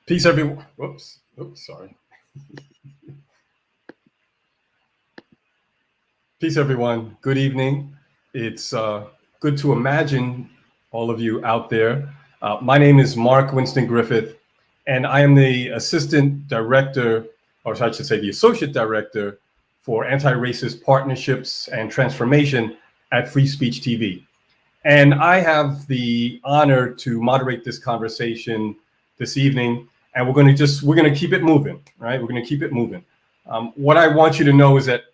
Peace, everyone. Whoops, sorry. Peace, everyone. Good evening. It's good to imagine all of you out there. My name is Mark Winston Griffith, and I am the Assistant Director, or I should say the Associate Director for Anti-Racist Partnerships and Transformation at Free Speech TV. And I have the honor to moderate this conversation this evening. And we're going to keep it moving, right? We're going to keep it moving. What I want you to know is that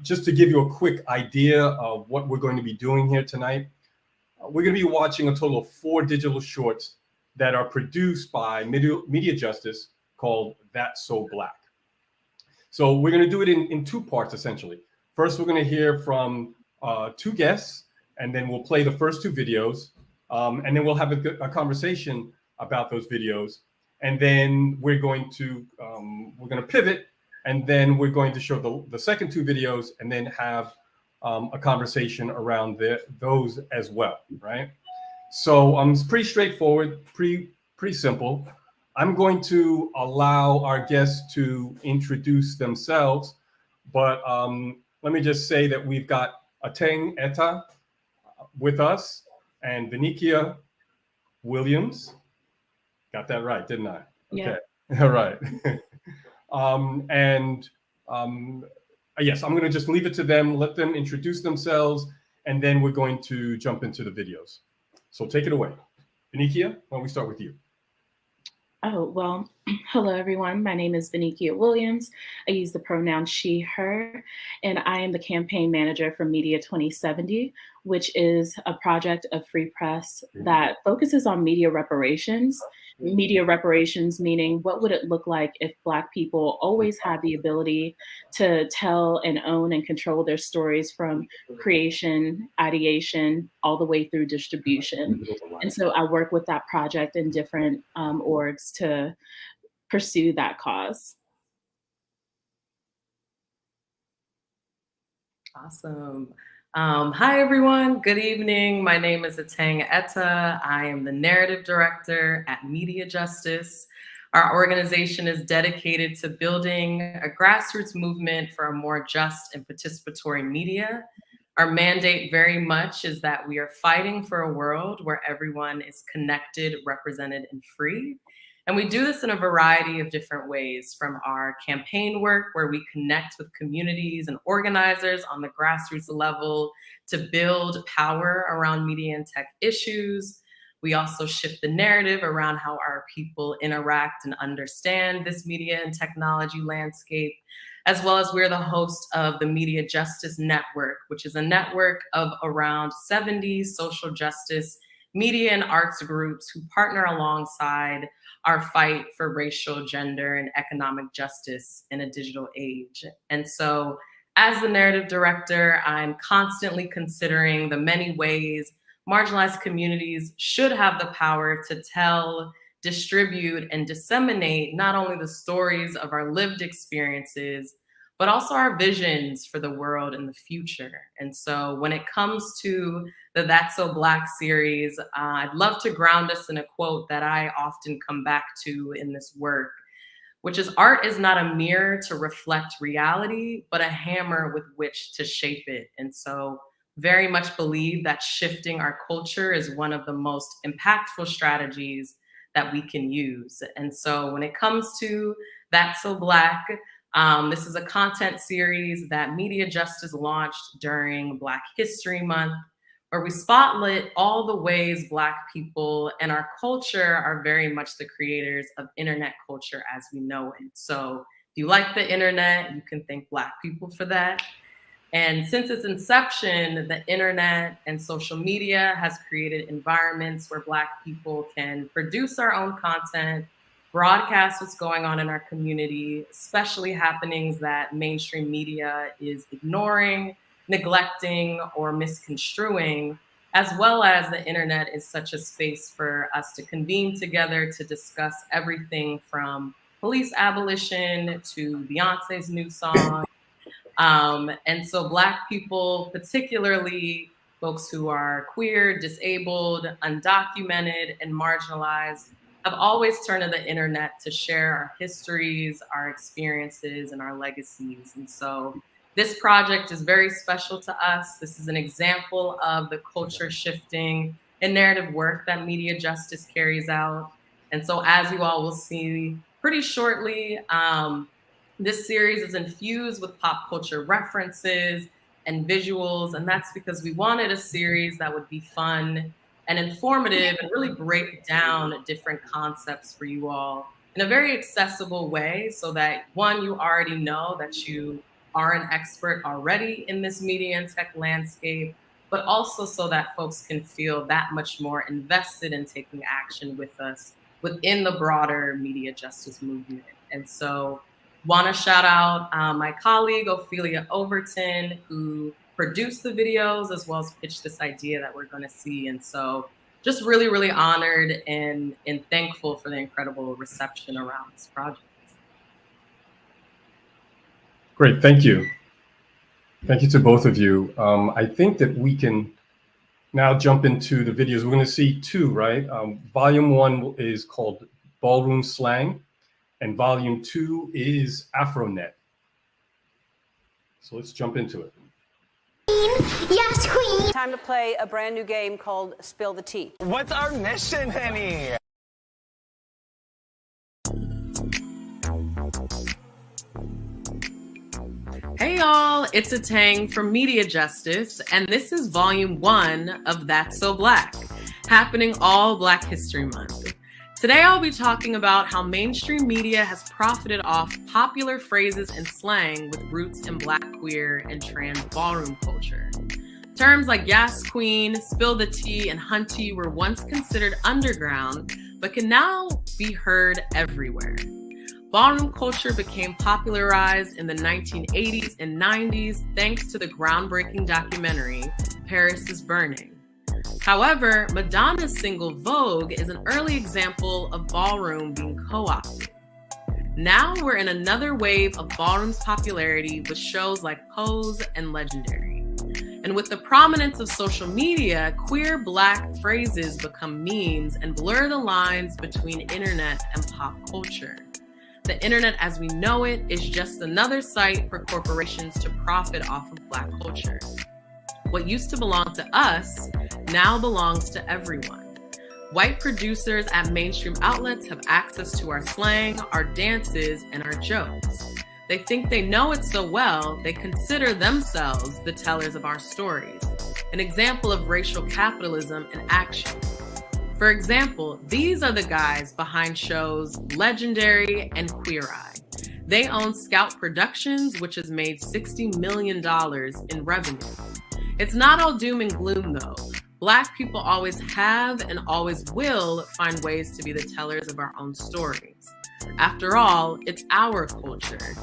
just to give you a quick idea of what we're going to be doing here tonight, we're going to be watching a total of 4 digital shorts that are produced by MediaJustice called That's So Black. So we're going to do it in 2 parts, essentially. First, we're going to hear from 2 guests, and then we'll play the first 2 videos, and then we'll have a conversation about those videos. And then we're going to pivot, and then we're going to show the second 2 videos, and then have a conversation around those as well, right? So it's pretty straightforward, pretty simple. I'm going to allow our guests to introduce themselves, but let me just say that we've got Ateng Etta with us and Vinikia Williams. Got that right, didn't I? Okay. Yeah. All right. Yes, I'm going to just leave it to them, let them introduce themselves, and then we're going to jump into the videos. So take it away. Vinikia, why don't we start with you? Oh, well, hello, everyone. My name is Vinikia Williams. I use the pronoun she, her, and I am the campaign manager for Media 2070, which is a project of Free Press that focuses on media reparations. Media reparations meaning what would it look like if Black people always had the ability to tell and own and control their stories from creation, ideation, all the way through distribution. And so I work with that project in different orgs to pursue that cause. Awesome. Hi, everyone. Good evening. My name is Ateng Etta. I am the narrative director at MediaJustice. Our organization is dedicated to building a grassroots movement for a more just and participatory media. Our mandate very much is that we are fighting for a world where everyone is connected, represented, and free. And we do this in a variety of different ways, from our campaign work, where we connect with communities and organizers on the grassroots level to build power around media and tech issues. We also shift the narrative around how our people interact and understand this media and technology landscape, as well as we're the host of the MediaJustice Network, which is a network of around 70 social justice media and arts groups who partner alongside our fight for racial, gender, and economic justice in a digital age. And so as the narrative director, I'm constantly considering the many ways marginalized communities should have the power to tell, distribute, and disseminate not only the stories of our lived experiences, but also our visions for the world in the future. And so when it comes to the That's So Black series, I'd love to ground us in a quote that I often come back to in this work, which is, art is not a mirror to reflect reality, but a hammer with which to shape it. And so very much believe that shifting our culture is one of the most impactful strategies that we can use. And so when it comes to That's So Black, this is a content series that MediaJustice launched during Black History Month, where we spotlight all the ways Black people and our culture are very much the creators of internet culture as we know it. So if you like the internet, you can thank Black people for that. And since its inception, the internet and social media has created environments where Black people can produce our own content, broadcast what's going on in our community, especially happenings that mainstream media is ignoring, neglecting, or misconstruing, as well as the internet is such a space for us to convene together to discuss everything from police abolition to Beyonce's new song. And so Black people, particularly folks who are queer, disabled, undocumented, and marginalized, have always turned to the internet to share our histories, our experiences, and our legacies. And so this project is very special to us. This is an example of the culture shifting and narrative work that MediaJustice carries out. And so as you all will see pretty shortly, this series is infused with pop culture references and visuals, and that's because we wanted a series that would be fun and informative and really break down different concepts for you all in a very accessible way so that, one, you already know that you are an expert already in this media and tech landscape, but also so that folks can feel that much more invested in taking action with us within the broader media justice movement. And so want to shout out my colleague, Ophelia Overton, who produced the videos as well as pitched this idea that we're going to see. And so just really, really honored and thankful for the incredible reception around this project. Great, thank you. Thank you to both of you. I think that we can now jump into the videos. We're going to see two, right? Volume 1 is called Ballroom Slang, and Volume 2 is AfroNet. So let's jump into it. Yes, Queen! Time to play a brand new game called Spill the Tea. What's our mission, Penny? Hey y'all, it's Atang from MediaJustice, and this is Volume 1 of That's So Black, happening all Black History Month. Today I'll be talking about how mainstream media has profited off popular phrases and slang with roots in Black, queer, and trans ballroom culture. Terms like Yas Queen, Spill the Tea, and Hunty were once considered underground, but can now be heard everywhere. Ballroom culture became popularized in the 1980s and 90s thanks to the groundbreaking documentary, Paris is Burning. However, Madonna's single Vogue is an early example of ballroom being co-opted. Now we're in another wave of ballroom's popularity with shows like Pose and Legendary. And with the prominence of social media, queer Black phrases become memes and blur the lines between internet and pop culture. The internet as we know it is just another site for corporations to profit off of Black culture. What used to belong to us now belongs to everyone. White producers at mainstream outlets have access to our slang, our dances, and our jokes. They think they know it so well, they consider themselves the tellers of our stories, an example of racial capitalism in action. For example, these are the guys behind shows Legendary and Queer Eye. They own Scout Productions, which has made $60 million in revenue. It's not all doom and gloom though. Black people always have and always will find ways to be the tellers of our own stories. After all, it's our culture.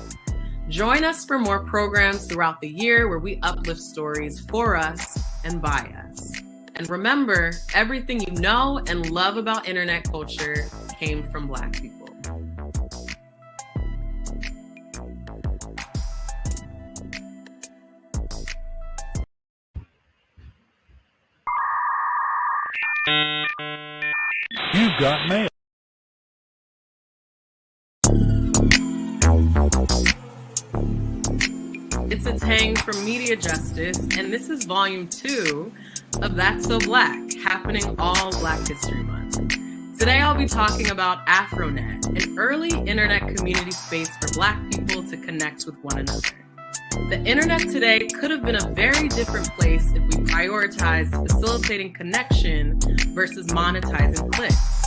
Join us for more programs throughout the year where we uplift stories for us and by us. And remember, everything you know and love about internet culture came from Black people. You've got mail. It's Atang from MediaJustice, and this is Volume 2 of That's So Black, happening all Black History Month. Today I'll be talking about AfroNet, an early internet community space for Black people to connect with one another. The internet today could have been a very different place if we prioritized facilitating connection versus monetizing clicks.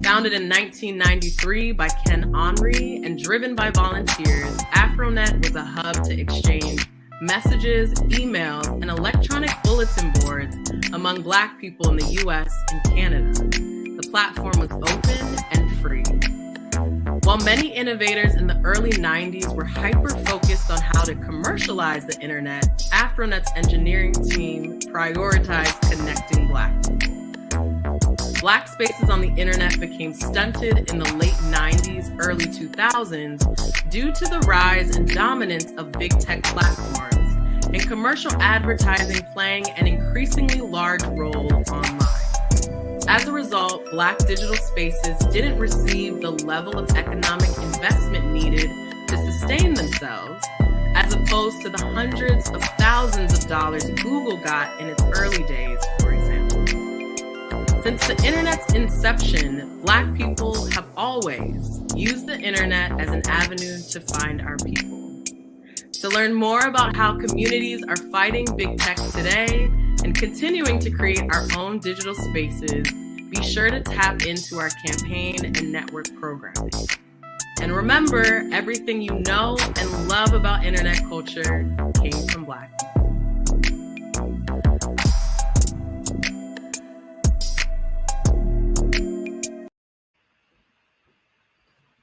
Founded in 1993 by Ken Henry and driven by volunteers, AfroNet was a hub to exchange messages, emails, and electronic bulletin boards among Black people in the US and Canada. The platform was open and free. While many innovators in the early 90s were hyper-focused on how to commercialize the internet, Afronet's engineering team prioritized connecting Black people. Black spaces on the internet became stunted in the late 90s, early 2000s due to the rise and dominance of big tech platforms and commercial advertising playing an increasingly large role online. As a result, Black digital spaces didn't receive the level of economic investment needed to sustain themselves, as opposed to the hundreds of thousands of dollars Google got in its early days, for example. Since the internet's inception, Black people have always used the internet as an avenue to find our people. To learn more about how communities are fighting big tech today and continuing to create our own digital spaces, be sure to tap into our campaign and network programming. And remember, everything you know and love about internet culture came from Black people.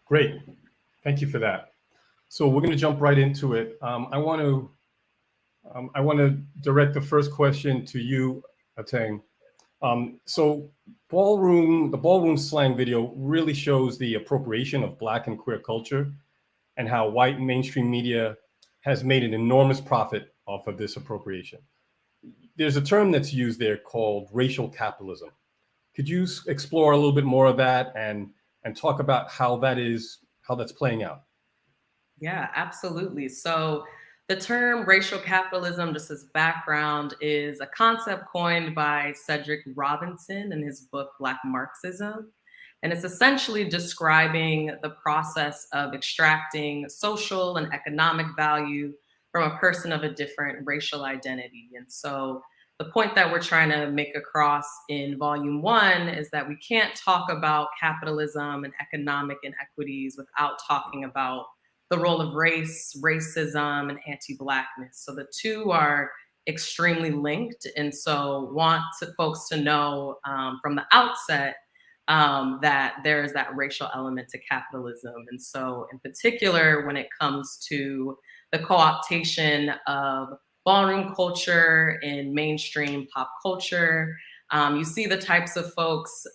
Great. Thank you for that. So we're going to jump right into it. I want to direct the first question to you, Ateng. So the ballroom slang video really shows the appropriation of Black and queer culture and how white mainstream media has made an enormous profit off of this appropriation. There's a term that's used there called racial capitalism. Could you explore a little bit more of that and talk about how that's playing out? Yeah, absolutely. So the term racial capitalism, just as background, is a concept coined by Cedric Robinson in his book, Black Marxism. And it's essentially describing the process of extracting social and economic value from a person of a different racial identity. And so the point that we're trying to make across in volume 1 is that we can't talk about capitalism and economic inequities without talking about the role of race, racism, and anti-Blackness. So the two are extremely linked. And so want folks to know from the outset that there is that racial element to capitalism. And so in particular, when it comes to the co-optation of ballroom culture in mainstream pop culture, you see the types of folks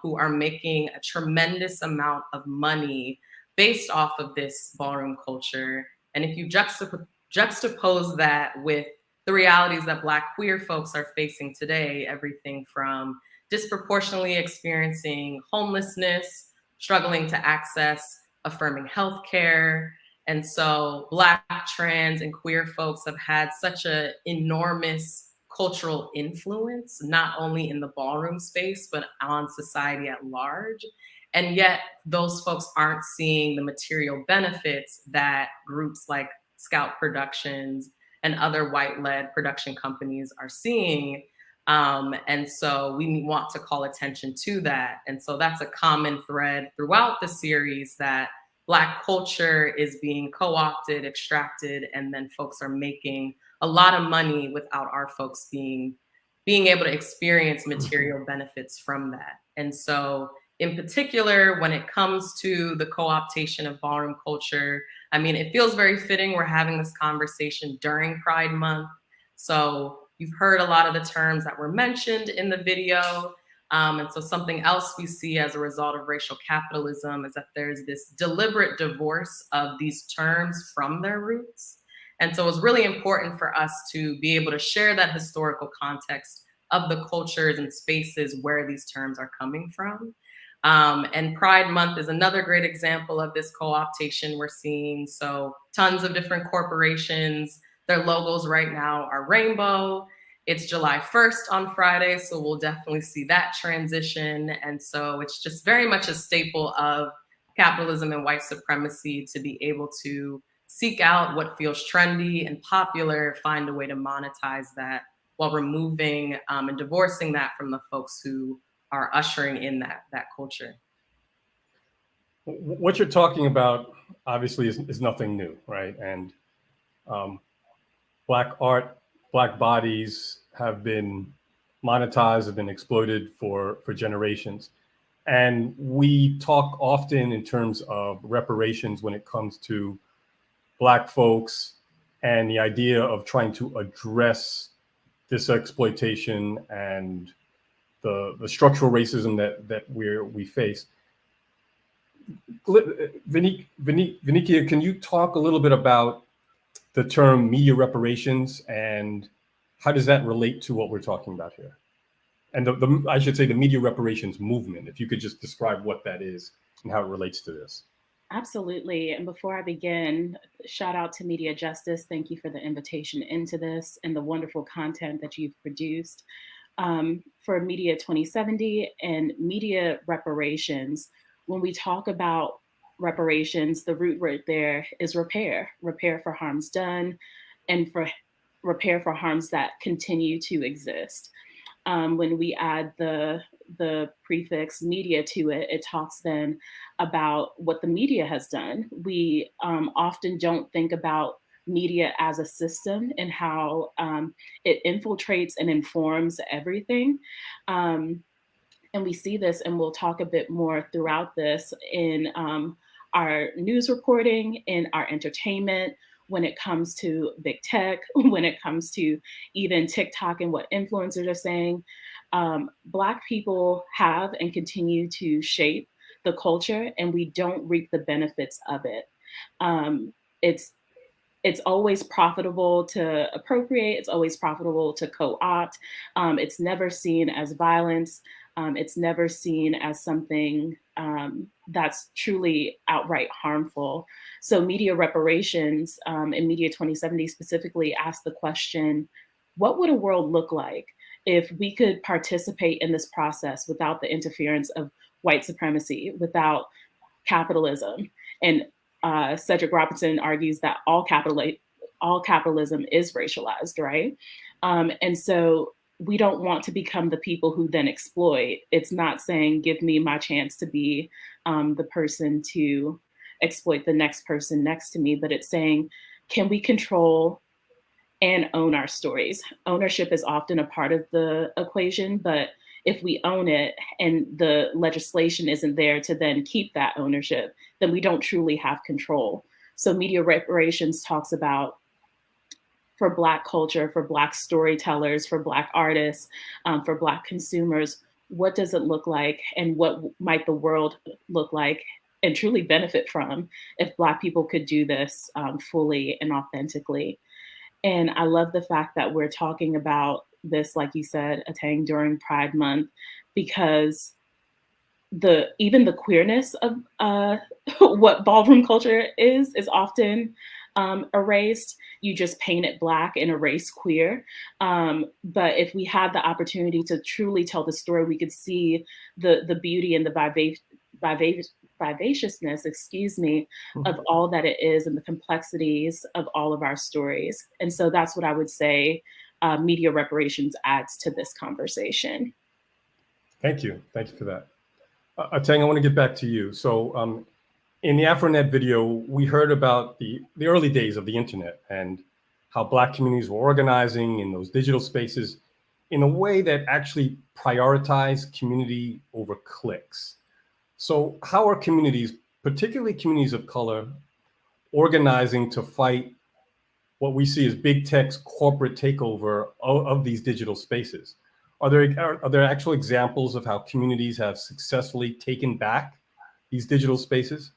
who are making a tremendous amount of money based off of this ballroom culture. And if you juxtapose that with the realities that Black queer folks are facing today, everything from disproportionately experiencing homelessness, struggling to access affirming healthcare. And so Black, trans, and queer folks have had such an enormous cultural influence, not only in the ballroom space, but on society at large. And yet those folks aren't seeing the material benefits that groups like Scout Productions and other white-led production companies are seeing. And so we want to call attention to that. And so that's a common thread throughout the series, that Black culture is being co-opted, extracted, and then folks are making a lot of money without our folks being able to experience material benefits from that. And so in particular, when it comes to the co-optation of ballroom culture, I mean, it feels very fitting we're having this conversation during Pride Month. So you've heard a lot of the terms that were mentioned in the video. And so something else we see as a result of racial capitalism is that there's this deliberate divorce of these terms from their roots. And so it's really important for us to be able to share that historical context of the cultures and spaces where these terms are coming from. And Pride Month is another great example of this co-optation we're seeing. So tons of different corporations, their logos right now are rainbow. It's July 1st on Friday, so we'll definitely see that transition. And so it's just very much a staple of capitalism and white supremacy to be able to seek out what feels trendy and popular, find a way to monetize that while removing and divorcing that from the folks who are ushering in that culture. What you're talking about, obviously, is nothing new, right? And Black art, Black bodies have been monetized, have been exploited for generations. And we talk often in terms of reparations when it comes to Black folks and the idea of trying to address this exploitation and the structural racism that we face. Vinikia, can you talk a little bit about the term media reparations and how does that relate to what we're talking about here? And I should say the media reparations movement, if you could just describe what that is and how it relates to this. Absolutely. And before I begin, shout out to MediaJustice. Thank you for the invitation into this and the wonderful content that you've produced. For Media 2070 and media reparations, when we talk about reparations, the root word there is repair for harms done and for repair for harms that continue to exist. When we add the prefix media to it, it talks then about what the media has done. We often don't think about media as a system and how it infiltrates and informs everything. And we see this, and we'll talk a bit more throughout this in our news reporting, in our entertainment, when it comes to big tech, when it comes to even TikTok and what influencers are saying. Black people have and continue to shape the culture, and we don't reap the benefits of it. It's always profitable to appropriate. It's always profitable to co-opt. It's never seen as violence. It's never seen as something that's truly outright harmful. So media reparations in Media 2070 specifically asked the question, what would a world look like if we could participate in this process without the interference of white supremacy, without capitalism? And Cedric Robinson argues that all capitalism is racialized, right? And so we don't want to become the people who then exploit. It's not saying, give me my chance to be the person to exploit the next person next to me, but it's saying, can we control and own our stories? Ownership is often a part of the equation, but if we own it and the legislation isn't there to then keep that ownership, then we don't truly have control. So media reparations talks about, for Black culture, for Black storytellers, for Black artists, for Black consumers, what does it look like and what might the world look like and truly benefit from if Black people could do this fully and authentically? And I love the fact that we're talking about this, like you said, Atang, during Pride Month, because even the queerness of what ballroom culture is often erased. You just paint it Black and erase queer. But if we had the opportunity to truly tell the story, we could see the beauty and the vivaciousness, of all that it is and the complexities of all of our stories. And so that's what I would say media reparations adds to this conversation. Thank you. Thank you for that. Atang, I want to get back to you. So in the AfroNet video, we heard about the early days of the internet and how Black communities were organizing in those digital spaces in a way that actually prioritized community over clicks. So how are communities, particularly communities of color, organizing to fight what we see as big tech's corporate takeover of these digital spaces? Are there actual examples of how communities have successfully taken back these digital spaces?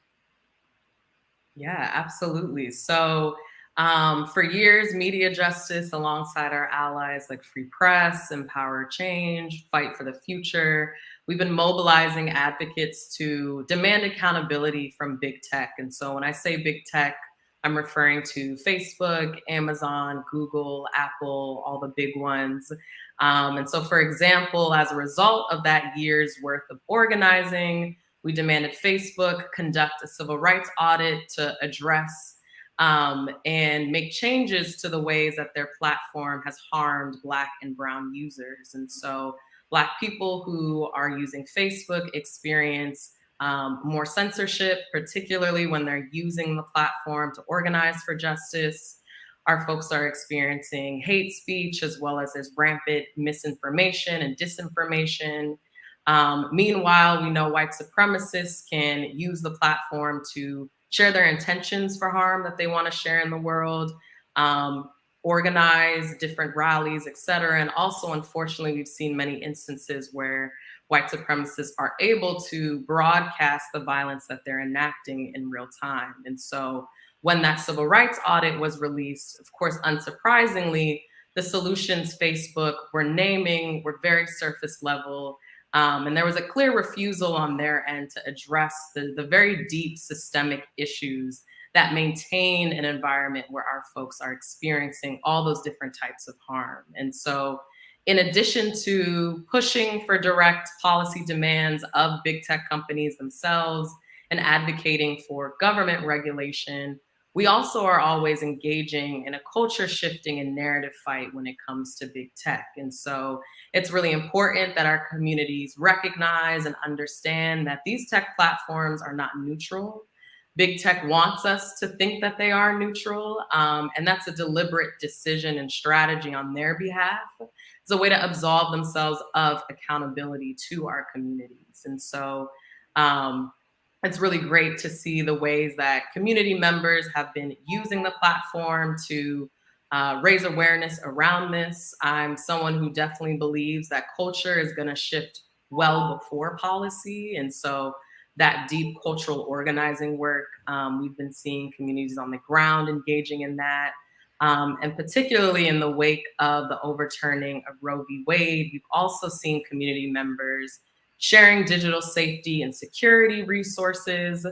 Yeah, absolutely. So for years, MediaJustice, alongside our allies like Free Press, Empower Change, Fight for the Future, we've been mobilizing advocates to demand accountability from big tech. And so when I say big tech, I'm referring to Facebook, Amazon, Google, Apple, all the big ones. And so, for example, as a result of that year's worth of organizing, we demanded Facebook conduct a civil rights audit to address and make changes to the ways that their platform has harmed Black and brown users. And so Black people who are using Facebook experience more censorship, particularly when they're using the platform to organize for justice. our folks are experiencing hate speech, as well as there's rampant misinformation and disinformation. Meanwhile, we know white supremacists can use the platform to share their intentions for harm that they want to share in the world, organize different rallies, et cetera. And also, unfortunately, we've seen many instances where white supremacists are able to broadcast the violence that they're enacting in real time. And so when that civil rights audit was released, of course, unsurprisingly, the solutions Facebook were naming were very surface level. And there was a clear refusal on their end to address the very deep systemic issues that maintain an environment where our folks are experiencing all those different types of harm. And so in addition to pushing for direct policy demands of big tech companies themselves and advocating for government regulation, we also are always engaging in a culture shifting and narrative fight when it comes to big tech. And so it's really important that our communities recognize and understand that these tech platforms are not neutral. Big tech wants us to think that they are neutral, and that's a deliberate decision and strategy on their behalf. It's a way to absolve themselves of accountability to our communities. And so it's really great to see the ways that community members have been using the platform to raise awareness around this. I'm someone who definitely believes that culture is going to shift well before policy. And so that deep cultural organizing work, we've been seeing communities on the ground engaging in that. And particularly in the wake of the overturning of Roe v. Wade, we've also seen community members sharing digital safety and security resources,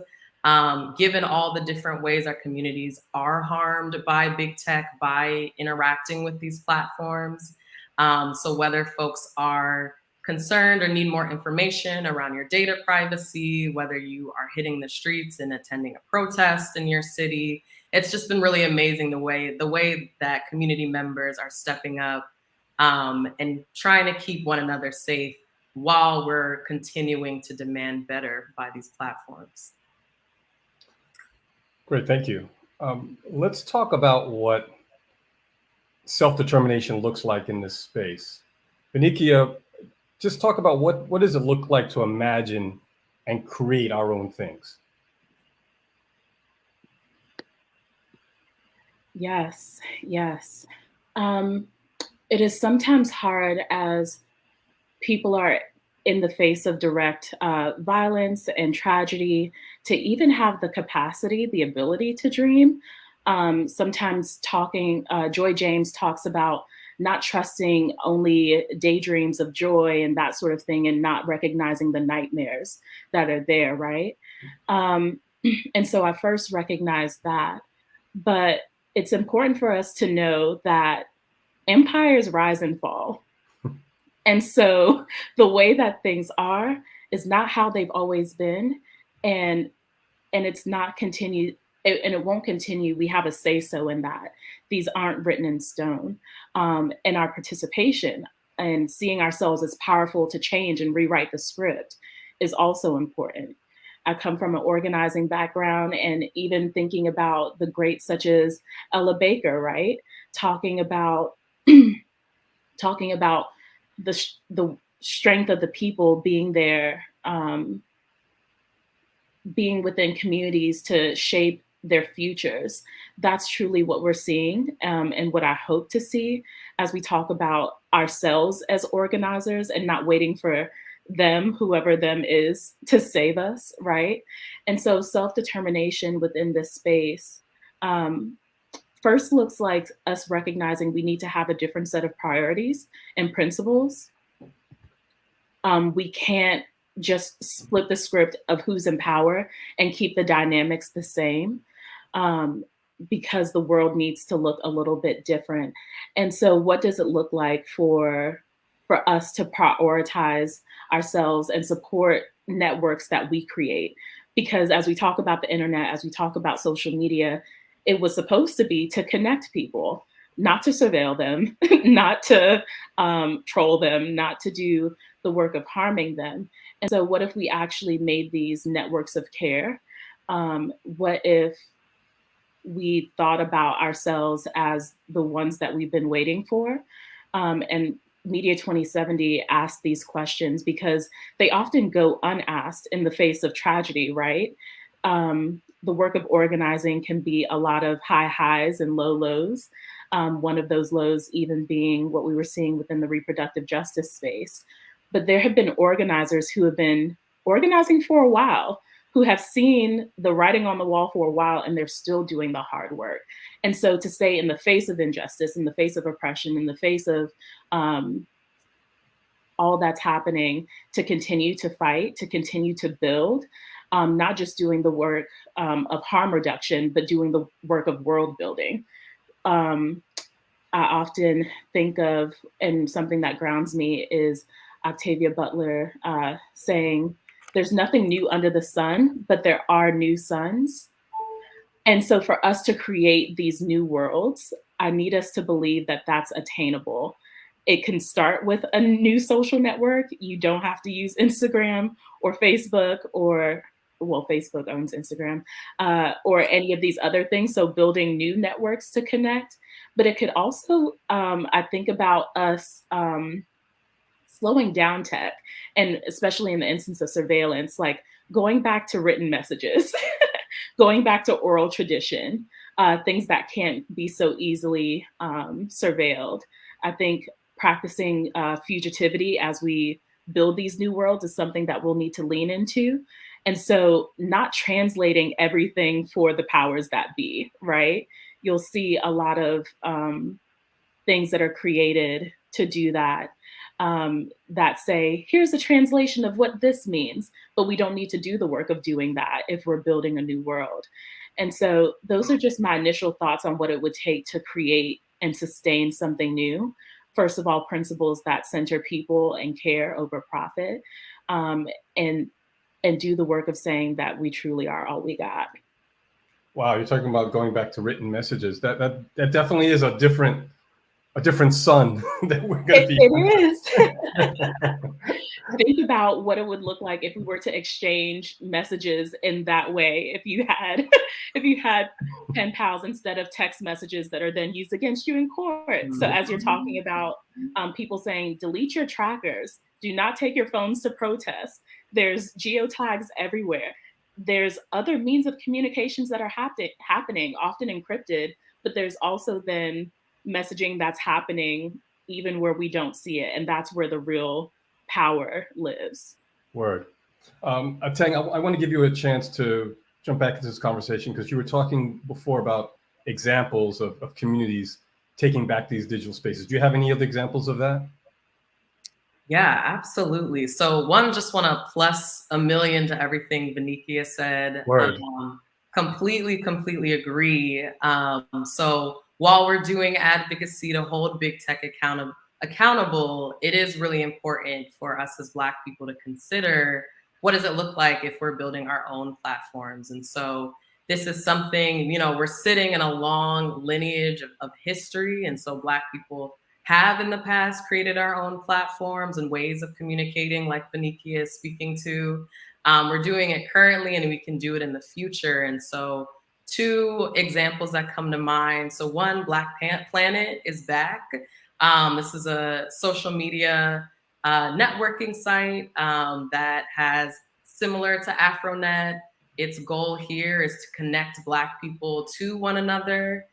given all the different ways our communities are harmed by big tech, by interacting with these platforms. So whether folks are concerned or need more information around your data privacy, whether you are hitting the streets and attending a protest in your city, it's just been really amazing the way that community members are stepping up and trying to keep one another safe while we're continuing to demand better by these platforms. Great, thank you. Let's talk about what self-determination looks like in this space. Benikia, just talk about what does it look like to imagine and create our own things? Yes, yes. It is sometimes hard as people are in the face of direct violence and tragedy to even have the capacity, the ability to dream. Sometimes Joy James talks about not trusting only daydreams of joy and that sort of thing, and not recognizing the nightmares that are there, right? And so I first recognized that. But it's important for us to know that empires rise and fall. And so the way that things are is not how they've always been. And it's not continued, and it won't continue. We have a say-so in that. These aren't written in stone. And our participation and seeing ourselves as powerful to change and rewrite the script is also important. I come from an organizing background, and even thinking about the greats such as Ella Baker, right? Talking about the strength of the people being there, being within communities to shape their futures. That's truly what we're seeing, and what I hope to see as we talk about ourselves as organizers, and not waiting for them, whoever them is, to save us, right? And so self-determination within this space first looks like us recognizing we need to have a different set of priorities and principles. We can't just split the script of who's in power and keep the dynamics the same, because the world needs to look a little bit different. And so what does it look like for us to prioritize ourselves and support networks that we create? Because as we talk about the internet, as we talk about social media, it was supposed to be to connect people, not to surveil them, not to troll them, not to do the work of harming them. And so what if we actually made these networks of care? What if we thought about ourselves as the ones that we've been waiting for. And Media 2070 asked these questions because they often go unasked in the face of tragedy, right? The work of organizing can be a lot of high highs and low lows. One of those lows even being what we were seeing within the reproductive justice space. But there have been organizers who have been organizing for a while, who have seen the writing on the wall for a while, and they're still doing the hard work. And so to say, in the face of injustice, in the face of oppression, in the face of all that's happening, to continue to fight, to continue to build, not just doing the work of harm reduction, but doing the work of world building. I often think of, and something that grounds me is Octavia Butler saying, "There's nothing new under the sun, but there are new suns." And so for us to create these new worlds, I need us to believe that that's attainable. It can start with a new social network. You don't have to use Instagram or Facebook or, well, Facebook owns Instagram, or any of these other things. So building new networks to connect. But it could also, I think about us slowing down tech, and especially in the instance of surveillance, like going back to written messages, going back to oral tradition, things that can't be so easily surveilled. I think practicing fugitivity as we build these new worlds is something that we'll need to lean into. And so not translating everything for the powers that be, right? You'll see a lot of things that are created to do that, that say, here's a translation of what this means, but we don't need to do the work of doing that if we're building a new world. And so those are just my initial thoughts on what it would take to create and sustain something new. First of all, principles that center people and care over profit, and do the work of saying that we truly are all we got. Wow, you're talking about going back to written messages. That definitely is a different sun that we're going to be. It is. Think about what it would look like if we were to exchange messages in that way. If you had pen pals instead of text messages that are then used against you in court. So as you're talking about people saying, delete your trackers, do not take your phones to protest. There's geotags everywhere. There's other means of communications that are happening, often encrypted, but there's also then messaging that's happening even where we don't see it. And that's where the real power lives. Word. Tang, I want to give you a chance to jump back into this conversation, because you were talking before about examples of communities taking back these digital spaces. Do you have any other examples of that? Yeah, absolutely. So one, just want to plus a million to everything Benikia said. Word. Completely agree. So while we're doing advocacy to hold big tech accountable, it is really important for us as Black people to consider, what does it look like if we're building our own platforms? And so this is something, we're sitting in a long lineage of history. And so Black people have in the past created our own platforms and ways of communicating, like Benikia is speaking to. We're doing it currently, and we can do it in the future. And so two examples that come to mind. So one, Black Planet is back. This is a social media networking site that has, similar to AfroNet, its goal here is to connect Black people to one another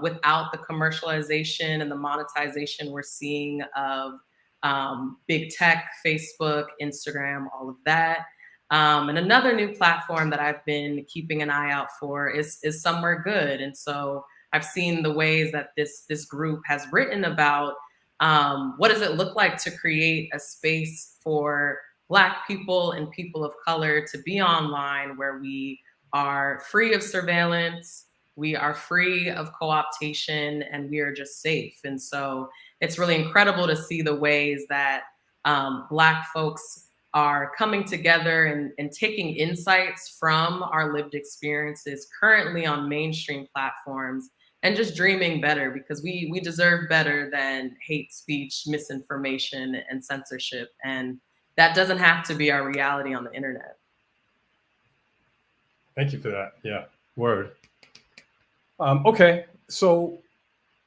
without the commercialization and the monetization we're seeing of big tech, Facebook, Instagram, all of that. And another new platform that I've been keeping an eye out for is Somewhere Good. And so I've seen the ways that this group has written about what does it look like to create a space for Black people and people of color to be online, where we are free of surveillance, we are free of co-optation, and we are just safe. And so it's really incredible to see the ways that Black folks are coming together and taking insights from our lived experiences currently on mainstream platforms and just dreaming better, because we deserve better than hate speech, misinformation, and censorship. And that doesn't have to be our reality on the internet. Thank you for that. Yeah, word. Okay, so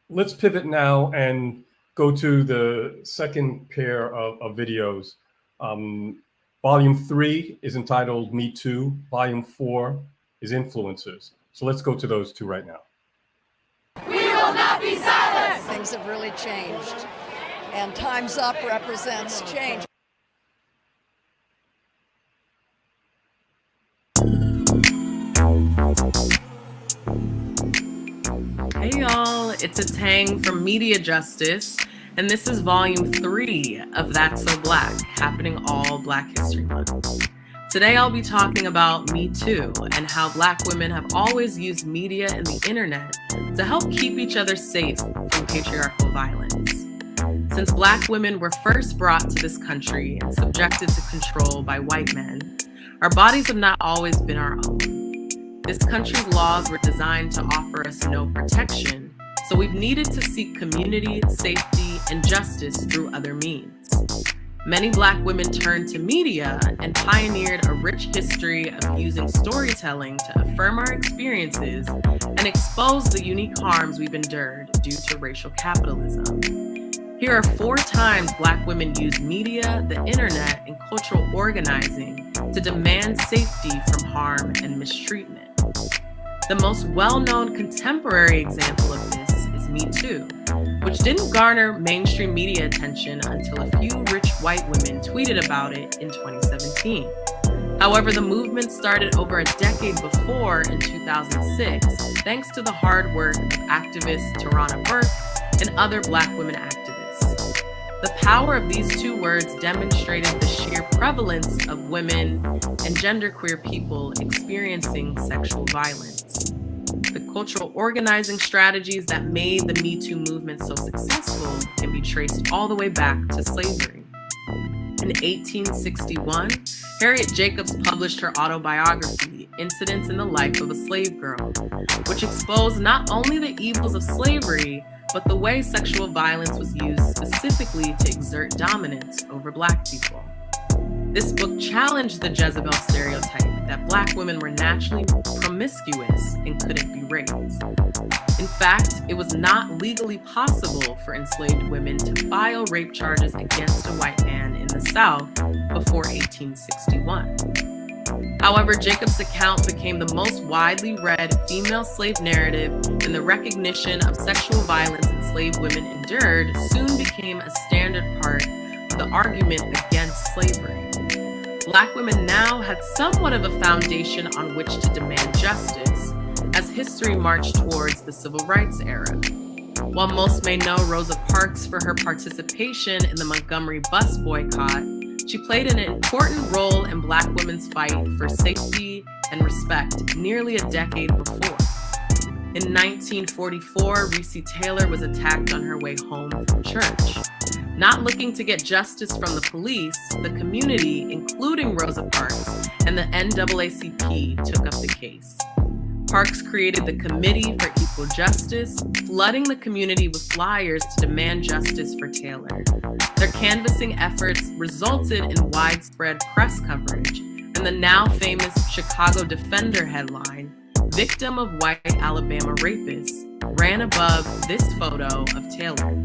let's pivot now and go to the second pair of videos. Volume 3 is entitled Me Too. Volume 4 is Influencers. So let's go to those two right now. We will not be silenced! Things have really changed, and Time's Up represents change. Hey y'all, it's a Tang from MediaJustice, and this is volume 3 of That's So Black, happening all Black History Month. Today I'll be talking about Me Too and how Black women have always used media and the internet to help keep each other safe from patriarchal violence. Since Black women were first brought to this country and subjected to control by white men, our bodies have not always been our own. This country's laws were designed to offer us no protection, so we've needed to seek community, safety, and justice through other means. Many Black women turned to media and pioneered a rich history of using storytelling to affirm our experiences and expose the unique harms we've endured due to racial capitalism. Here are 4 times Black women used media, the internet, and cultural organizing to demand safety from harm and mistreatment. The most well-known contemporary example of this is Me Too, which didn't garner mainstream media attention until a few rich white women tweeted about it in 2017. However, the movement started over a decade before in 2006, thanks to the hard work of activist Tarana Burke and other Black women activists. The power of these 2 words demonstrated the sheer prevalence of women and genderqueer people experiencing sexual violence. The cultural organizing strategies that made the Me Too movement so successful can be traced all the way back to slavery. In 1861, Harriet Jacobs published her autobiography, Incidents in the Life of a Slave Girl, which exposed not only the evils of slavery, but the way sexual violence was used specifically to exert dominance over Black people. This book challenged the Jezebel stereotype that Black women were naturally promiscuous and couldn't be raped. In fact, it was not legally possible for enslaved women to file rape charges against a white man in the South before 1861. However, Jacobs' account became the most widely read female slave narrative, and the recognition of sexual violence enslaved women endured soon became a standard part of the argument against slavery. Black women now had somewhat of a foundation on which to demand justice as history marched towards the Civil Rights era. While most may know Rosa Parks for her participation in the Montgomery bus boycott, she played an important role in Black women's fight for safety and respect nearly a decade before. In 1944, Recy Taylor was attacked on her way home from church. Not looking to get justice from the police, the community, including Rosa Parks and the NAACP, took up the case. Parks created the Committee for Equal Justice, flooding the community with flyers to demand justice for Taylor. Their canvassing efforts resulted in widespread press coverage, and the now famous Chicago Defender headline, "Victim of White Alabama Rapists," ran above this photo of Taylor.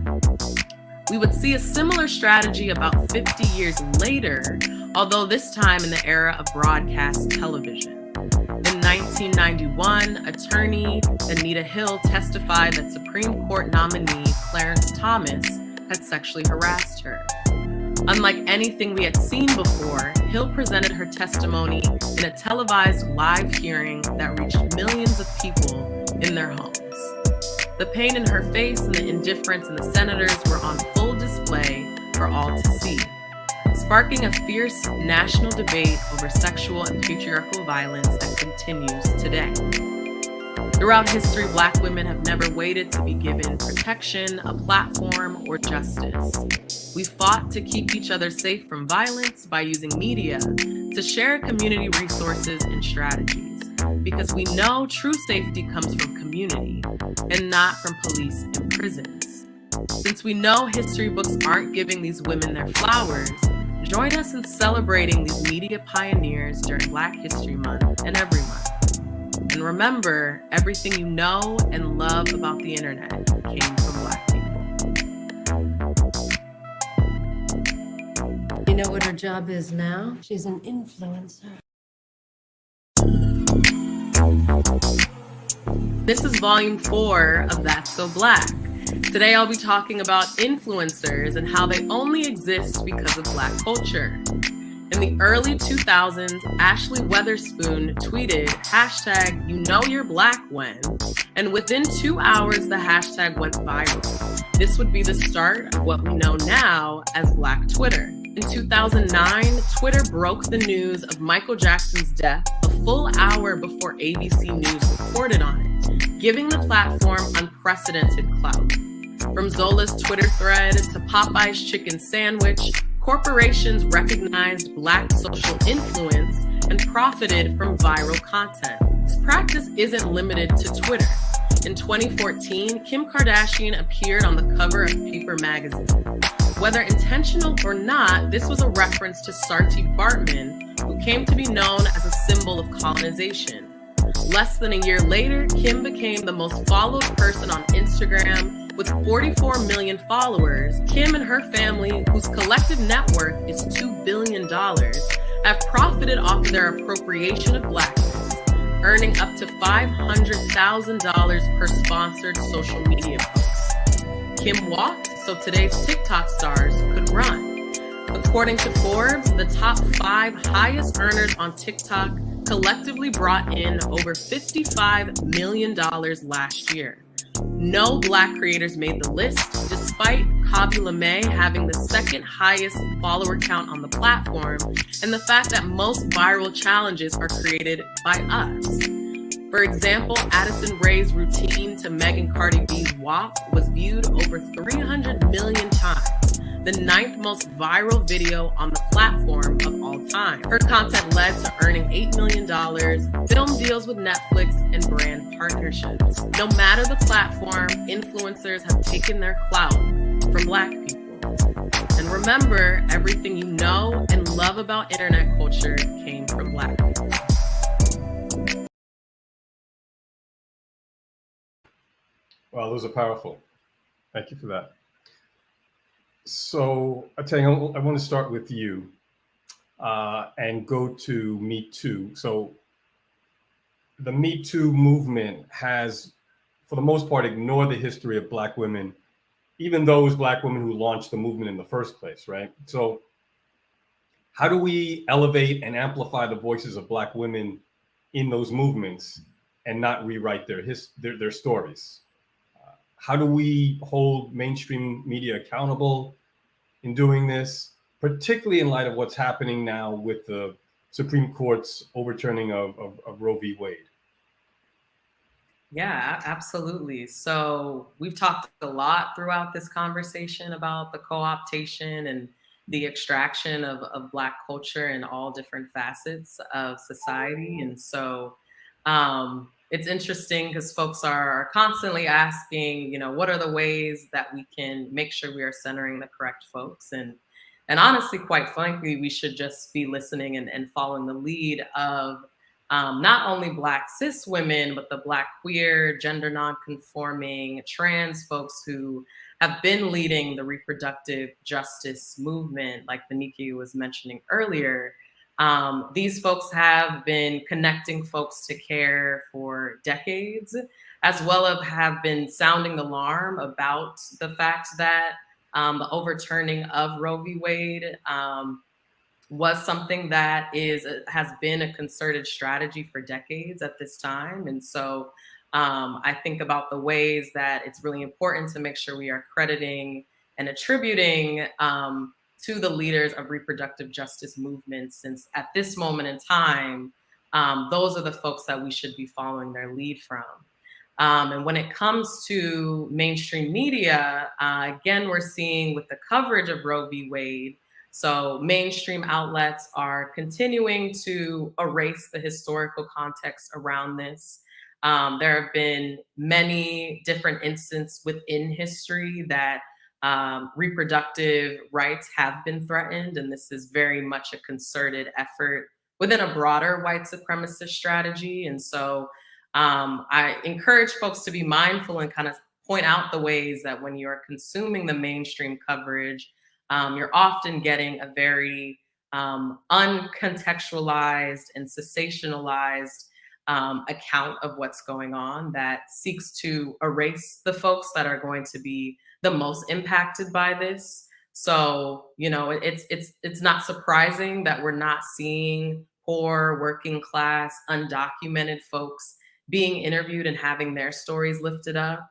We would see a similar strategy about 50 years later, although this time in the era of broadcast television. In 1991, attorney Anita Hill testified that Supreme Court nominee Clarence Thomas had sexually harassed her. Unlike anything we had seen before, Hill presented her testimony in a televised live hearing that reached millions of people in their homes. The pain in her face and the indifference in the senators were on full display for all to see, sparking a fierce national debate over sexual and patriarchal violence that continues today. Throughout history, Black women have never waited to be given protection, a platform, or justice. We fought to keep each other safe from violence by using media to share community resources and strategies, because we know true safety comes from community and not from police and prisons. Since we know history books aren't giving these women their flowers, join us in celebrating these media pioneers during Black History Month and every month. And remember, everything you know and love about the internet came from Black people. You know what her job is now? She's an influencer. This is volume 4 of That's So Black. Today I'll be talking about influencers and how they only exist because of Black culture. In the early 2000s, Ashley Weatherspoon tweeted hashtag "You know you're black when," and within 2 hours the hashtag went viral. This would be the start of what we know now as Black Twitter. In 2009, Twitter broke the news of Michael Jackson's death a full hour before ABC News reported on it, giving the platform unprecedented clout. From Zola's Twitter thread to Popeye's chicken sandwich, corporations recognized Black social influence and profited from viral content. This practice isn't limited to Twitter. In 2014, Kim Kardashian appeared on the cover of Paper magazine. Whether intentional or not, this was a reference to Saartjie Baartman, who came to be known as a symbol of colonization. Less than a year later, Kim became the most followed person on Instagram with 44 million followers. Kim and her family, whose collective net worth is $2 billion, have profited off their appropriation of Blackness, earning up to $500,000 per sponsored social media post. Kim walked so today's TikTok stars could run. According to Forbes, the top 5 highest earners on TikTok collectively brought in over $55 million last year. No Black creators made the list, despite Kabi Lame having the second highest follower count on the platform, and the fact that most viral challenges are created by us. For example, Addison Rae's routine to Megan Cardi B's WAP was viewed over 300 million times, the 9th most viral video on the platform of all time. Her content led to earning $8 million, film deals with Netflix, and brand partnerships. No matter the platform, influencers have taken their clout from Black people. And remember, everything you know and love about internet culture came from Black people. Wow, those are powerful. Thank you for that. So, Ateng, I want to start with you and go to Me Too. So, the Me Too movement has, for the most part, ignored the history of Black women, even those Black women who launched the movement in the first place, right? So, how do we elevate and amplify the voices of Black women in those movements and not rewrite their stories? How do we hold mainstream media accountable in doing this, particularly in light of what's happening now with the Supreme Court's overturning of Roe v. Wade? Yeah, absolutely. So we've talked a lot throughout this conversation about the co-optation and the extraction of Black culture in all different facets of society. And so it's interesting because folks are constantly asking, you know, what are the ways that we can make sure we are centering the correct folks? And honestly, quite frankly, we should just be listening and following the lead of not only Black cis women, but the Black queer, gender non-conforming, trans folks who have been leading the reproductive justice movement, like Beniki was mentioning earlier. These folks have been connecting folks to care for decades, as well as have been sounding the alarm about the fact that the overturning of Roe v. Wade was something that has been a concerted strategy for decades at this time. And so I think about the ways that it's really important to make sure we are crediting and attributing to the leaders of reproductive justice movements, since at this moment in time, those are the folks that we should be following their lead from. And when it comes to mainstream media, again, we're seeing with the coverage of Roe v. Wade, so mainstream outlets are continuing to erase the historical context around this. There have been many different instances within history that reproductive rights have been threatened, and this is very much a concerted effort within a broader white supremacist strategy. And so I encourage folks to be mindful and kind of point out the ways that when you're consuming the mainstream coverage, you're often getting a very uncontextualized and sensationalized account of what's going on that seeks to erase the folks that are going to be the most impacted by this. So, you know, it's not surprising that we're not seeing poor, working class, undocumented folks being interviewed and having their stories lifted up.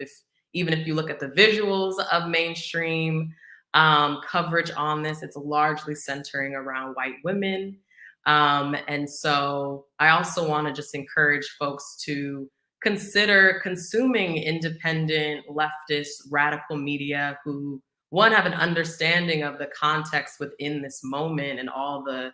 Even if you look at the visuals of mainstream coverage on this, it's largely centering around white women. And so I also want to just encourage folks to consider consuming independent, leftist, radical media who, one, have an understanding of the context within this moment and all the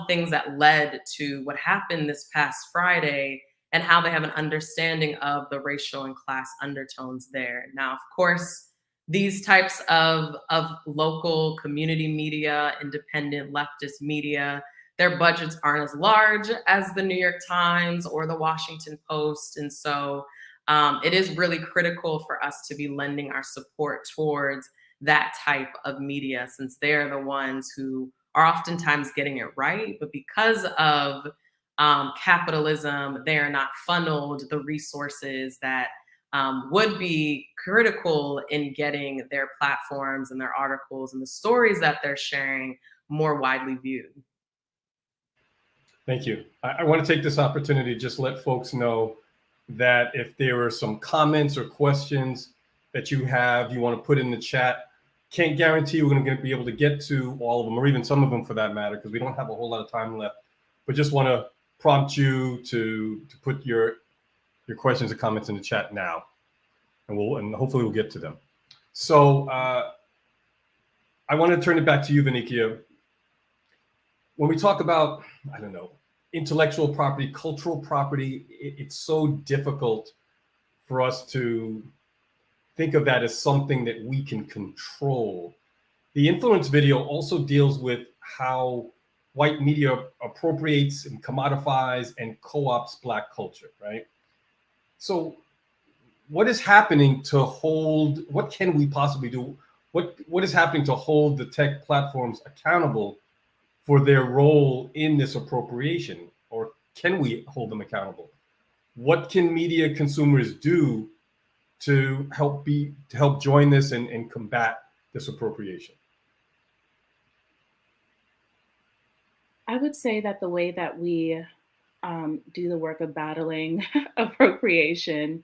things that led to what happened this past Friday, and how they have an understanding of the racial and class undertones there. Now, of course, these types of local community media, independent leftist media, their budgets aren't as large as the New York Times or the Washington Post. And so it is really critical for us to be lending our support towards that type of media, since they're the ones who are oftentimes getting it right. But because of capitalism, they are not funneled the resources that would be critical in getting their platforms and their articles and the stories that they're sharing more widely viewed. Thank you. I want to take this opportunity to just let folks know that if there are some comments or questions that you want to put in the chat, can't guarantee we're going to be able to get to all of them, or even some of them for that matter, because we don't have a whole lot of time left. But just want to prompt you to put your questions or comments in the chat now, and hopefully we'll get to them. So I want to turn it back to you, Vinikia. When we talk about, I don't know, intellectual property, cultural property, it's so difficult for us to think of that as something that we can control. The influence video also deals with how white media appropriates and commodifies and co-ops Black culture, right? So what is happening to hold, what can we possibly do? What is happening to hold the tech platforms accountable for their role in this appropriation? Or can we hold them accountable? What can media consumers do to help join this and combat this appropriation? I would say that the way that we do the work of battling appropriation,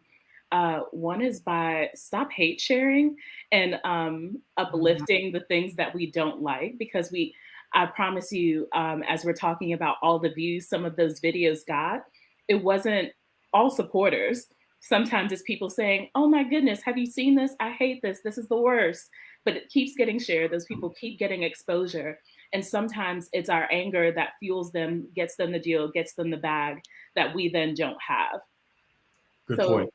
one is by stop hate sharing and uplifting the things that we don't like, because I promise you, as we're talking about all the views some of those videos got, it wasn't all supporters. Sometimes it's people saying, oh my goodness, have you seen this? I hate this. This is the worst. But it keeps getting shared. Those people keep getting exposure. And sometimes it's our anger that fuels them, gets them the deal, gets them the bag that we then don't have. Good point.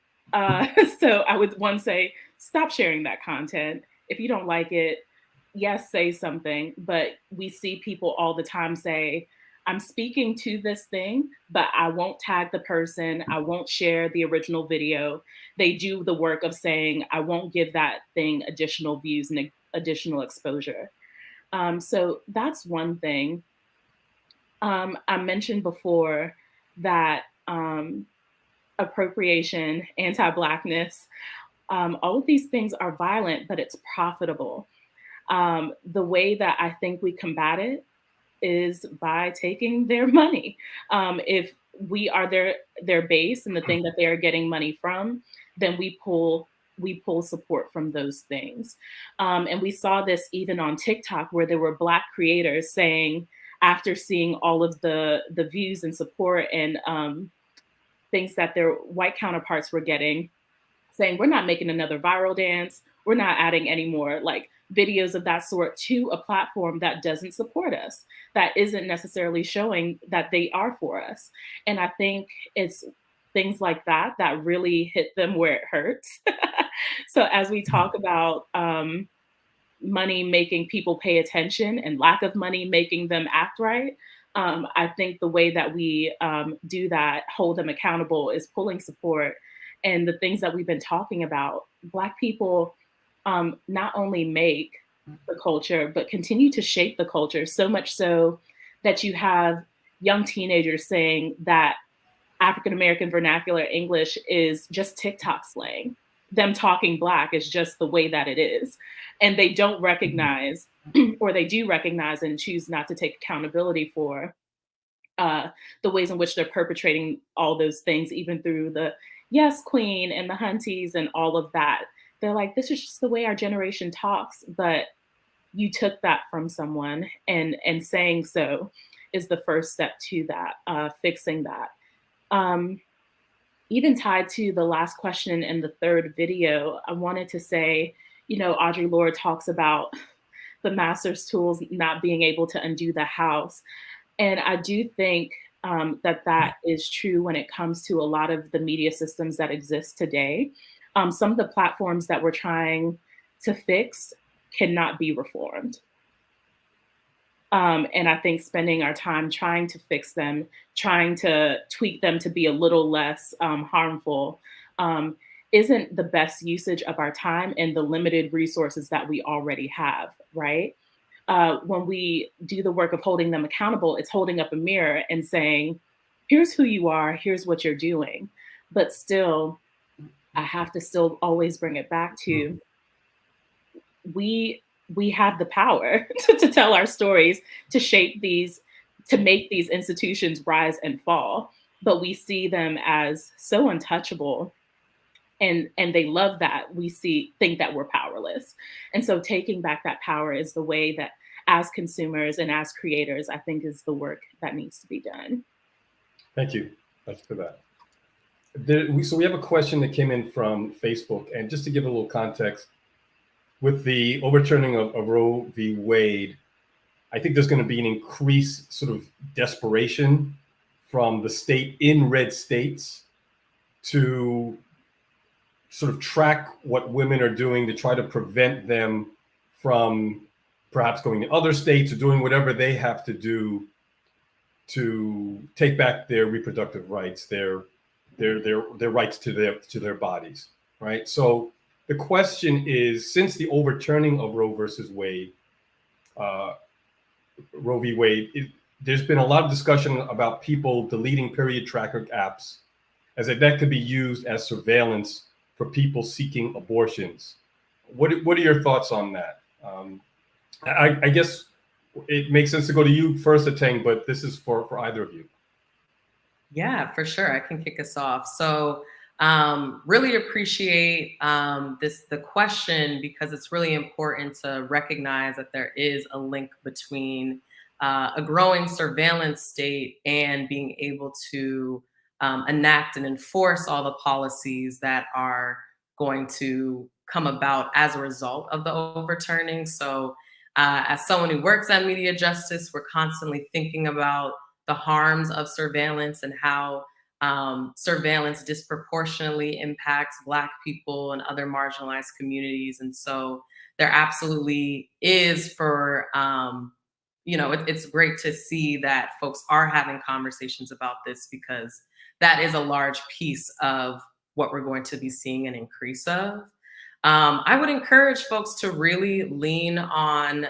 So I would say, stop sharing that content. If you don't like it, yes, say something. But we see people all the time say, I'm speaking to this thing, but I won't tag the person. I won't share the original video. They do the work of saying, I won't give that thing additional views and additional exposure. So that's one thing. I mentioned before that appropriation, anti-Blackness, all of these things are violent, but it's profitable. The way that I think we combat it is by taking their money. If we are their base and the thing that they are getting money from, then we pull support from those things. And we saw this even on TikTok, where there were Black creators saying, after seeing all of the views and support and things that their white counterparts were getting, saying, we're not making another viral dance. We're not adding any more videos of that sort to a platform that doesn't support us, that isn't necessarily showing that they are for us. And I think it's things like that that really hit them where it hurts. So as we talk about money making people pay attention and lack of money making them act right, I think the way that we do that, hold them accountable, is pulling support. And the things that we've been talking about, Black people not only make the culture, but continue to shape the culture, so much so that you have young teenagers saying that African American vernacular English is just TikTok slang. Them talking Black is just the way that it is. And they don't recognize, or they do recognize and choose not to take accountability for the ways in which they're perpetrating all those things, even through the Yes Queen and the Hunties and all of that. They're like, this is just the way our generation talks, but you took that from someone, and saying so is the first step to that, fixing that. Even tied to the last question in the third video, I wanted to say, Audre Lorde talks about the master's tools not being able to undo the house. And I do think that is true when it comes to a lot of the media systems that exist today. Some of the platforms that we're trying to fix cannot be reformed. And I think spending our time trying to fix them, trying to tweak them to be a little less harmful, isn't the best usage of our time and the limited resources that we already have, right? When we do the work of holding them accountable, it's holding up a mirror and saying, here's who you are, here's what you're doing. But still, I have to still always bring it back to, we have the power to tell our stories, to shape these, to make these institutions rise and fall. But we see them as so untouchable, and they love that. We think that we're powerless. And so taking back that power is the way that, as consumers and as creators, I think is the work that needs to be done. Thank you. Thanks for that. So we have a question that came in from Facebook, and just to give a little context, with the overturning of Roe v. Wade, I think there's going to be an increased sort of desperation from the state in red states to sort of track what women are doing to try to prevent them from perhaps going to other states or doing whatever they have to do to take back their reproductive rights, their rights to their bodies, right? So the question is, since the overturning of Roe versus Wade, Roe v. Wade, there's been a lot of discussion about people deleting period tracker apps, as if that could be used as surveillance for people seeking abortions. What are your thoughts on that? I guess it makes sense to go to you first, Ateng, but this is for either of you. Yeah, for sure. I can kick us off. So really appreciate the question, because it's really important to recognize that there is a link between a growing surveillance state and being able to enact and enforce all the policies that are going to come about as a result of the overturning. So as someone who works at MediaJustice, we're constantly thinking about the harms of surveillance and how surveillance disproportionately impacts Black people and other marginalized communities. And so there absolutely is it's great to see that folks are having conversations about this, because that is a large piece of what we're going to be seeing an increase of. I would encourage folks to really lean on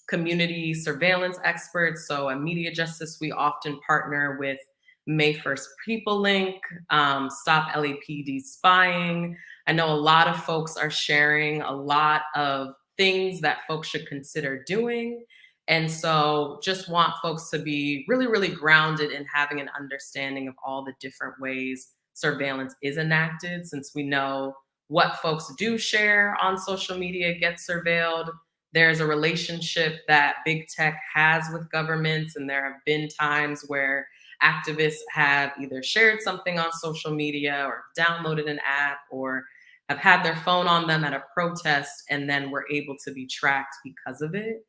community surveillance experts. So at MediaJustice, we often partner with May 1st People Link, Stop LAPD Spying. I know a lot of folks are sharing a lot of things that folks should consider doing. And so just want folks to be really, really grounded in having an understanding of all the different ways surveillance is enacted, since we know what folks do share on social media gets surveilled. There's a relationship that big tech has with governments, and there have been times where activists have either shared something on social media or downloaded an app or have had their phone on them at a protest, and then were able to be tracked because of it.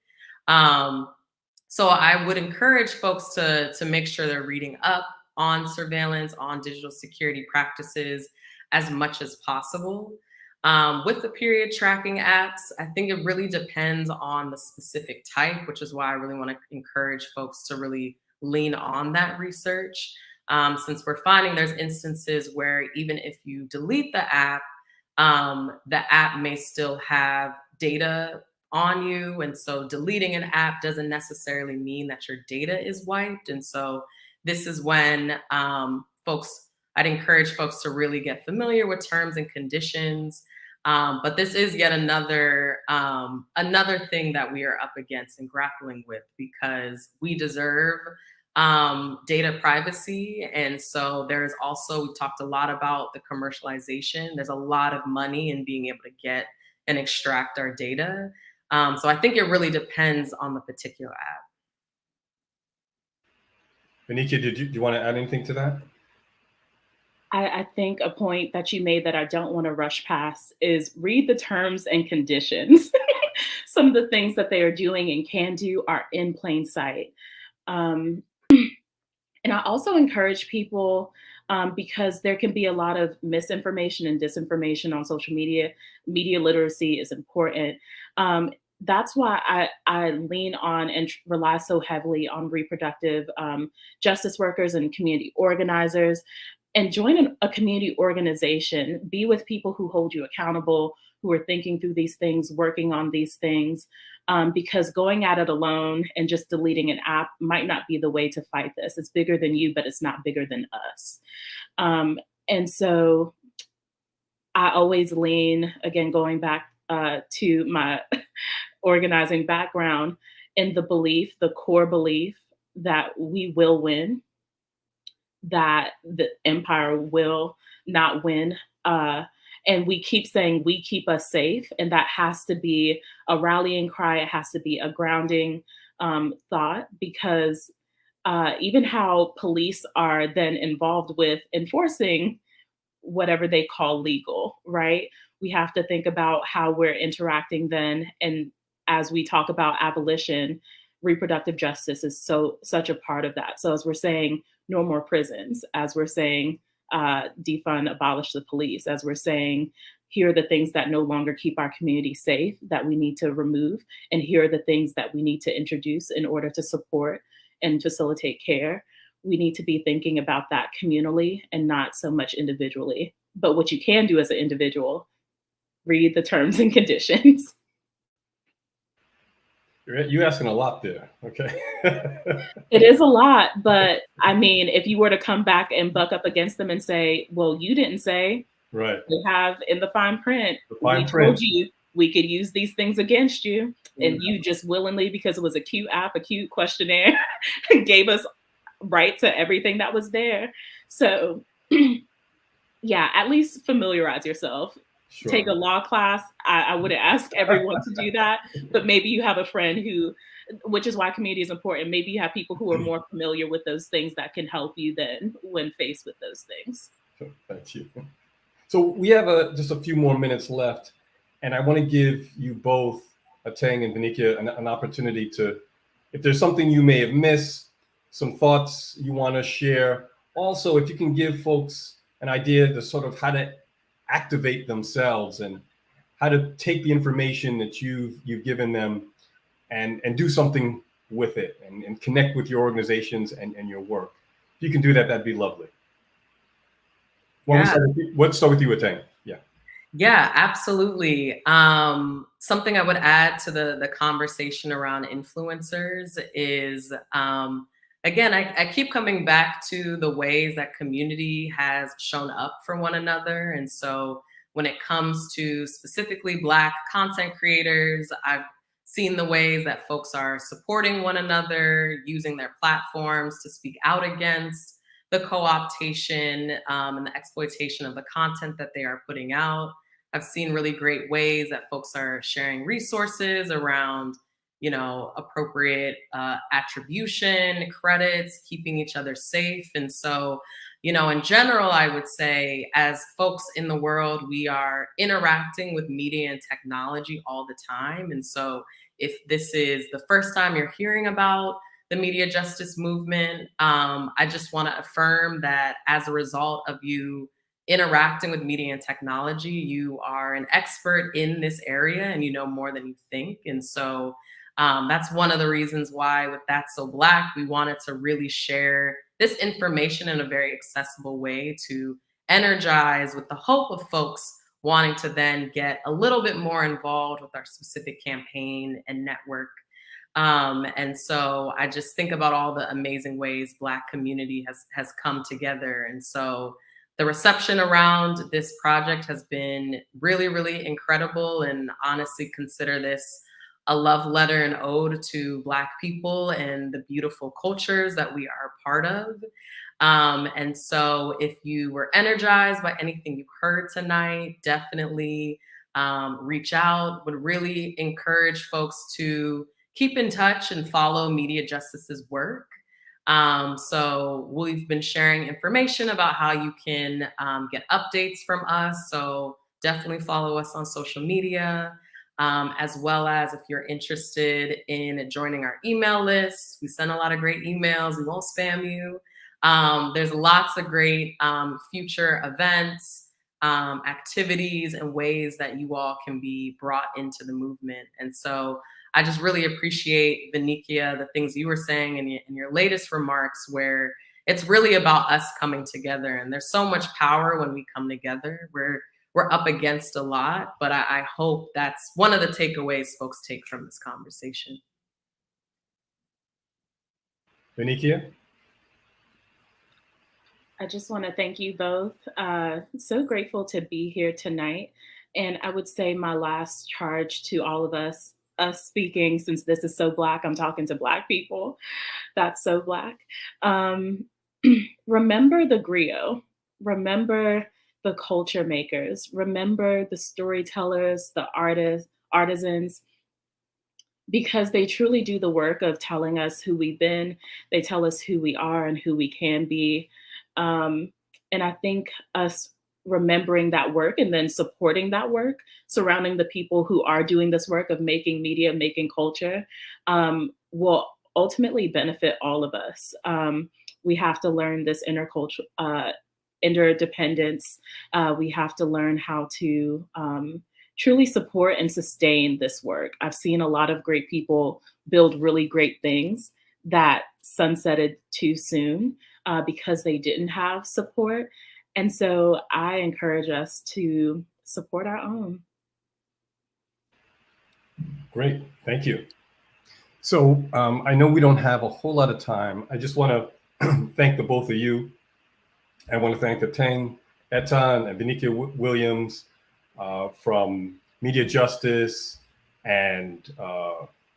So I would encourage folks to make sure they're reading up on surveillance, on digital security practices as much as possible. With the period tracking apps, I think it really depends on the specific type, which is why I really want to encourage folks to really lean on that research. Since we're finding there's instances where even if you delete the app may still have data on you. And so deleting an app doesn't necessarily mean that your data is wiped. And so this is when I'd encourage folks to really get familiar with terms and conditions. But this is yet another thing that we are up against and grappling with, because we deserve data privacy. And so there's also, we've talked a lot about the commercialization. There's a lot of money in being able to get and extract our data. So I think it really depends on the particular app. Vanikia, do you want to add anything to that? I think a point that you made that I don't want to rush past is read the terms and conditions. Some of the things that they are doing and can do are in plain sight. And I also encourage people, because there can be a lot of misinformation and disinformation on social media. Media literacy is important. That's why I lean on and rely so heavily on reproductive justice workers and community organizers. And join a community organization. Be with people who hold you accountable, who are thinking through these things, working on these things, because going at it alone and just deleting an app might not be the way to fight this. It's bigger than you, but it's not bigger than us. And so I always lean, again, going back to my organizing background, in the belief, the core belief that we will win, that the empire will not win. And we keep saying, we keep us safe. And that has to be a rallying cry. It has to be a grounding thought, because even how police are then involved with enforcing whatever they call legal, right? We have to think about how we're interacting then. And as we talk about abolition, reproductive justice is such a part of that. So as we're saying, no more prisons, as we're saying, defund, abolish the police, as we're saying, here are the things that no longer keep our community safe that we need to remove, and here are the things that we need to introduce in order to support and facilitate care. We need to be thinking about that communally and not so much individually. But what you can do as an individual, read the terms and conditions. You're asking a lot there, okay? It is a lot, but I mean, if you were to come back and buck up against them and say, well, you didn't say, right? We have in the fine print, we told you we could use these things against you, and you just willingly, because it was a cute app, a cute questionnaire, gave us right to everything that was there. So yeah, at least familiarize yourself. Sure. Take a law class. I wouldn't ask everyone to do that, but maybe you have a friend who, which is why community is important. Maybe you have people who are more familiar with those things that can help you then when faced with those things. Thank you. So we have just a few more minutes left, and I want to give you both, Ateng and Vanikia, an opportunity to, if there's something you may have missed, some thoughts you want to share. Also, if you can give folks an idea to sort of how to activate themselves and how to take the information that you've given them and do something with it and connect with your organizations and your work. If you can do that, that'd be lovely. Let's start with you, Ateng. Yeah, absolutely. Something I would add to the conversation around influencers is, again, I keep coming back to the ways that community has shown up for one another. And so when it comes to specifically Black content creators, I've seen the ways that folks are supporting one another, using their platforms to speak out against the co-optation and the exploitation of the content that they are putting out. I've seen really great ways that folks are sharing resources around, appropriate attribution, credits, keeping each other safe. And so, in general, I would say as folks in the world, we are interacting with media and technology all the time. And so if this is the first time you're hearing about the media justice movement, I just want to affirm that as a result of you interacting with media and technology, you are an expert in this area and you know more than you think. And so that's one of the reasons why with That's So Black, we wanted to really share this information in a very accessible way to energize with the hope of folks wanting to then get a little bit more involved with our specific campaign and network. And so I just think about all the amazing ways Black community has come together. And so the reception around this project has been really, really incredible, and honestly consider this a love letter and ode to Black people and the beautiful cultures that we are a part of. And so if you were energized by anything you heard tonight, definitely reach out. Would really encourage folks to keep in touch and follow MediaJustice's work. So we've been sharing information about how you can get updates from us. So definitely follow us on social media, as well as if you're interested in joining our email list. We send a lot of great emails. We won't spam you. There's lots of great future events, activities, and ways that you all can be brought into the movement. And so I just really appreciate, Vinikia, the things you were saying in your latest remarks, where it's really about us coming together. And there's so much power when we come together. We're up against a lot, but I hope that's one of the takeaways folks take from this conversation. Vinikia? I just want to thank you both. So grateful to be here tonight. And I would say my last charge to all of us speaking, since this is so Black, I'm talking to Black people. That's so Black. Remember the griot. Remember the culture makers. Remember the storytellers, the artisans, because they truly do the work of telling us who we've been. They tell us who we are and who we can be. And I think us remembering that work and then supporting that work, surrounding the people who are doing this work of making media, making culture, will ultimately benefit all of us. We have to learn this interdependence. We have to learn how to truly support and sustain this work. I've seen a lot of great people build really great things that sunsetted too soon because they didn't have support. And so I encourage us to support our own. Great, thank you. So I know we don't have a whole lot of time. I just want to thank the both of you. I want to thank Ateng Etta and Vinikia Williams from MediaJustice and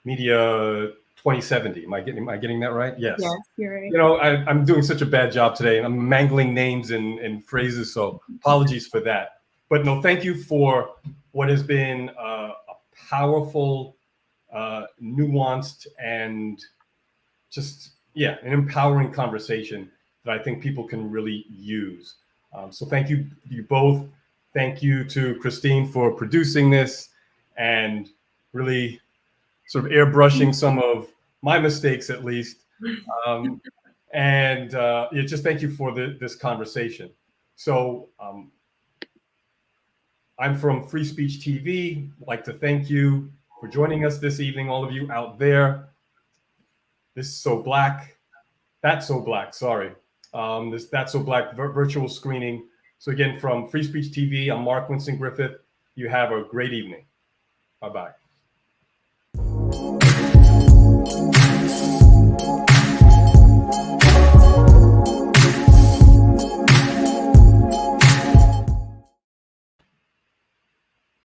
Media 2070. Am I getting that right? Yes. Yes, you're right. You know, I'm doing such a bad job today, and I'm mangling names and phrases, so apologies for that. But no, thank you for what has been a powerful, nuanced, and just, an empowering conversation that I think people can really use. So thank you both. Thank you to Christine for producing this and really sort of airbrushing some of my mistakes, at least. Just thank you for this conversation. So I'm from Free Speech TV. I'd like to thank you for joining us this evening, all of you out there. This is So Black. That's So Black, sorry. This That's So Black virtual screening. So again, from Free Speech TV, I'm Mark Winston Griffith. You have a great evening. Bye-bye.